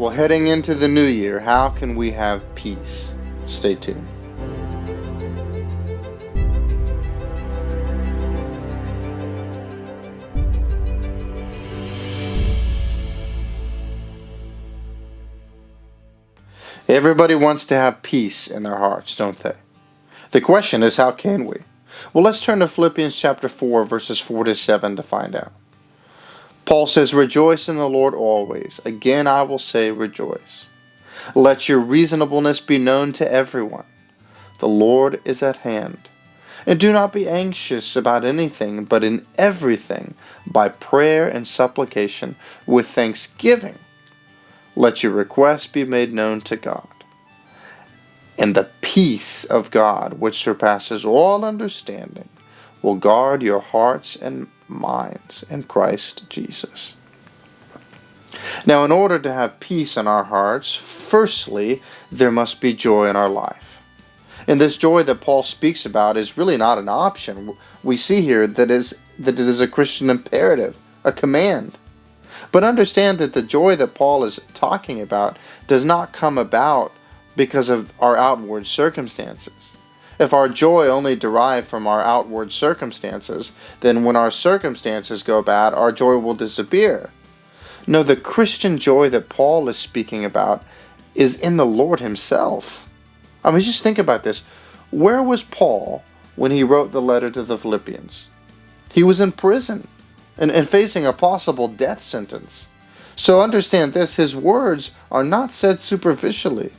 Well, heading into the new year, how can we have peace? Stay tuned. Everybody wants to have peace in their hearts, don't they? The question is, how can we? Well, let's turn to Philippians chapter 4, verses 4 to 7 to find out. Paul says, "Rejoice in the Lord always. Again I will say, rejoice. Let your reasonableness be known to everyone. The Lord is at hand. And do not be anxious about anything, but in everything, by prayer and supplication, with thanksgiving, let your requests be made known to God. And the peace of God, which surpasses all understanding, will guard your hearts and minds in Christ Jesus." Now, in order to have peace in our hearts, firstly, there must be joy in our life. And this joy that Paul speaks about is really not an option. We see here that it is a Christian imperative, a command. But understand that the joy that Paul is talking about does not come about because of our outward circumstances. If our joy only derived from our outward circumstances, then when our circumstances go bad, our joy will disappear. No, the Christian joy that Paul is speaking about is in the Lord himself. I mean, just think about this. Where was Paul when he wrote the letter to the Philippians? He was in prison and facing a possible death sentence. So understand this, his words are not said superficially.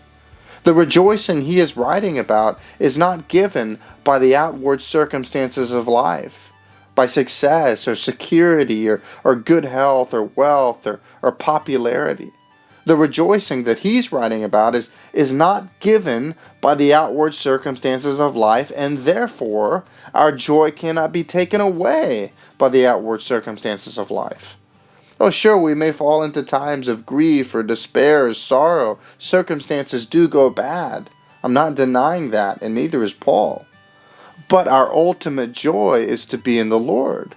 The rejoicing he is writing about is not given by the outward circumstances of life, by success or security or good health or wealth or popularity. The rejoicing that he's writing about is not given by the outward circumstances of life, and therefore our joy cannot be taken away by the outward circumstances of life. Oh, sure, we may fall into times of grief or despair or sorrow. Circumstances do go bad. I'm not denying that, and neither is Paul. But our ultimate joy is to be in the Lord.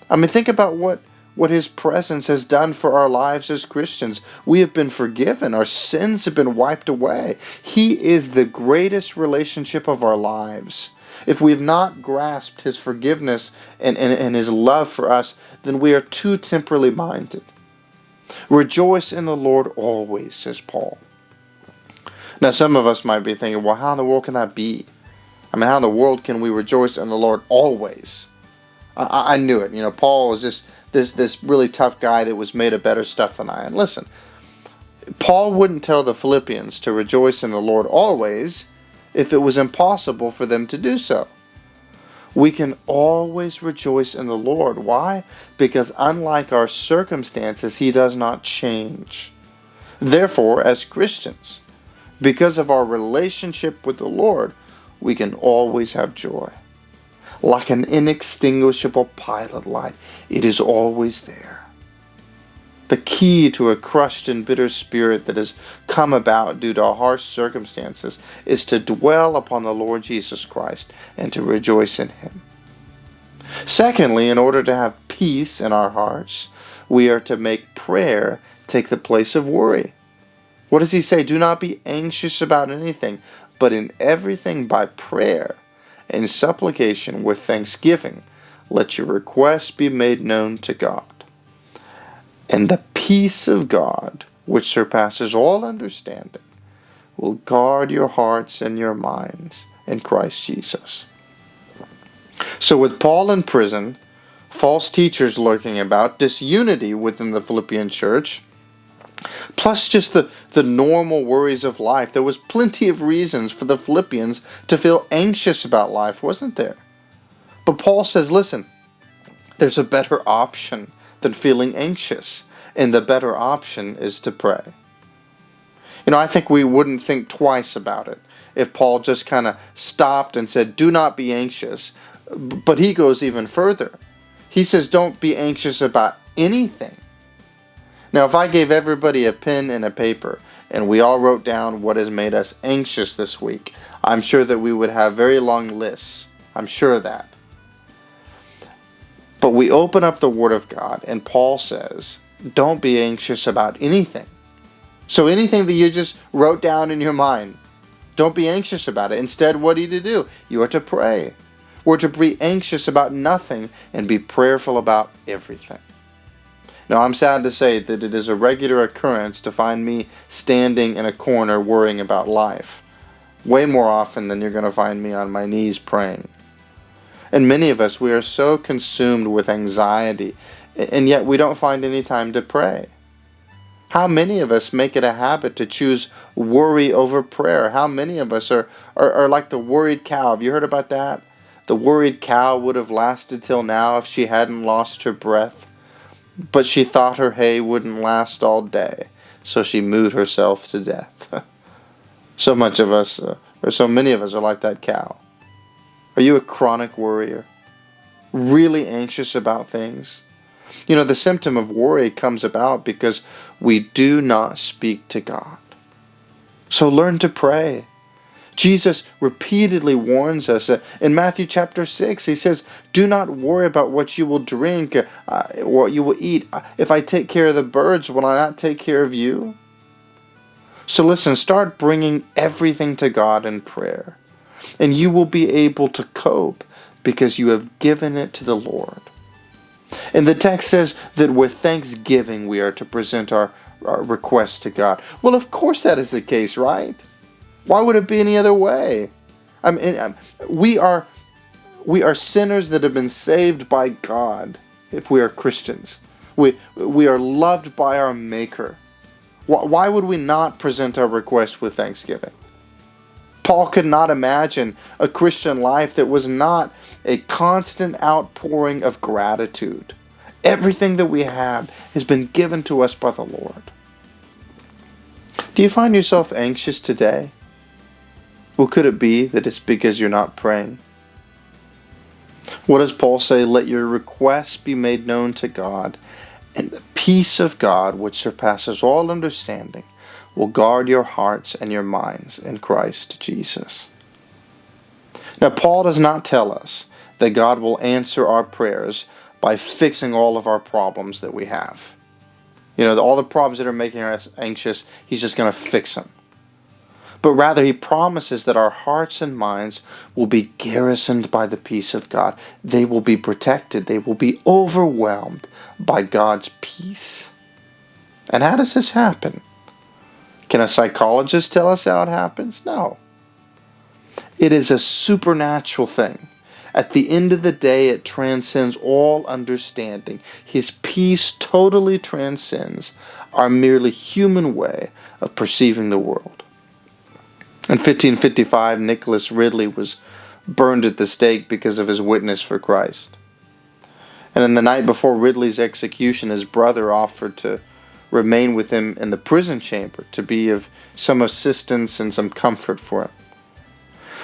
I mean, think about what his presence has done for our lives as Christians. We have been forgiven. Our sins have been wiped away. He is the greatest relationship of our lives. If we have not grasped his forgiveness and his love for us, then we are too temporally minded. Rejoice in the Lord always, says Paul. Now, some of us might be thinking, well, how in the world can that be? I mean, how in the world can we rejoice in the Lord always? I knew it. You know, Paul was just this really tough guy that was made of better stuff than I am. Listen, Paul wouldn't tell the Philippians to rejoice in the Lord always if it was impossible for them to do so. We can always rejoice in the Lord. Why? Because unlike our circumstances, he does not change. Therefore, as Christians, because of our relationship with the Lord, we can always have joy. Like an inextinguishable pilot light, it is always there. The key to a crushed and bitter spirit that has come about due to harsh circumstances is to dwell upon the Lord Jesus Christ and to rejoice in him. Secondly, in order to have peace in our hearts, we are to make prayer take the place of worry. What does he say? Do not be anxious about anything, but in everything by prayer and supplication with thanksgiving, let your requests be made known to God. And the peace of God, which surpasses all understanding, will guard your hearts and your minds in Christ Jesus. So with Paul in prison, false teachers lurking about, disunity within the Philippian church, plus just the normal worries of life, there was plenty of reasons for the Philippians to feel anxious about life, wasn't there? But Paul says, listen, there's a better option than feeling anxious, and the better option is to pray. You know, I think we wouldn't think twice about it if Paul just kind of stopped and said, do not be anxious. But he goes even further. He says, don't be anxious about anything. Now, if I gave everybody a pen and a paper, and we all wrote down what has made us anxious this week, I'm sure that we would have very long lists. I'm sure of that. But we open up the Word of God, and Paul says, don't be anxious about anything. So anything that you just wrote down in your mind, don't be anxious about it. Instead, what are you to do? You are to pray. We're to be anxious about nothing and be prayerful about everything. Now, I'm sad to say that it is a regular occurrence to find me standing in a corner worrying about life, way more often than you're going to find me on my knees praying. And many of us, we are so consumed with anxiety, and yet we don't find any time to pray. How many of us make it a habit to choose worry over prayer? How many of us are like the worried cow? Have you heard about that? The worried cow would have lasted till now if she hadn't lost her breath. But she thought her hay wouldn't last all day, so she mooed herself to death. So much of us, or so many of us, are like that cow. Are you a chronic worrier? Really anxious about things? You know, the symptom of worry comes about because we do not speak to God. So learn to pray. Jesus repeatedly warns us. In Matthew chapter 6, he says, do not worry about what you will drink, what you will eat. If I take care of the birds, will I not take care of you? So listen, start bringing everything to God in prayer. And you will be able to cope because you have given it to the Lord. And the text says that with thanksgiving we are to present our requests to God. Well, of course that is the case, right? Why would it be any other way? I mean, we are sinners that have been saved by God if we are Christians. We are loved by our Maker. Why would we not present our request with thanksgiving? Paul could not imagine a Christian life that was not a constant outpouring of gratitude. Everything that we have has been given to us by the Lord. Do you find yourself anxious today? Well, could it be that it's because you're not praying? What does Paul say? Let your requests be made known to God, and the peace of God, which surpasses all understanding, will guard your hearts and your minds in Christ Jesus. Now, Paul does not tell us that God will answer our prayers by fixing all of our problems that we have. You know, all the problems that are making us anxious, he's just going to fix them. But rather, he promises that our hearts and minds will be garrisoned by the peace of God. They will be protected. They will be overwhelmed by God's peace. And how does this happen? Can a psychologist tell us how it happens? No. It is a supernatural thing. At the end of the day, it transcends all understanding. His peace totally transcends our merely human way of perceiving the world. In 1555, Nicholas Ridley was burned at the stake because of his witness for Christ. And in the night before Ridley's execution, his brother offered to remain with him in the prison chamber to be of some assistance and some comfort for him.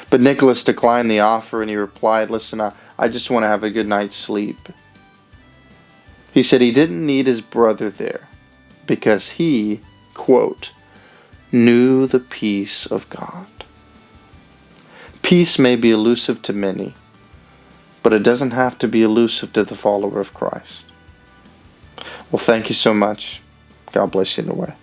But Nicholas declined the offer, and he replied, listen, I just want to have a good night's sleep. He said he didn't need his brother there because he, quote, knew the peace of God. Peace may be elusive to many, but it doesn't have to be elusive to the follower of Christ. Well, thank you so much. God bless you in a way.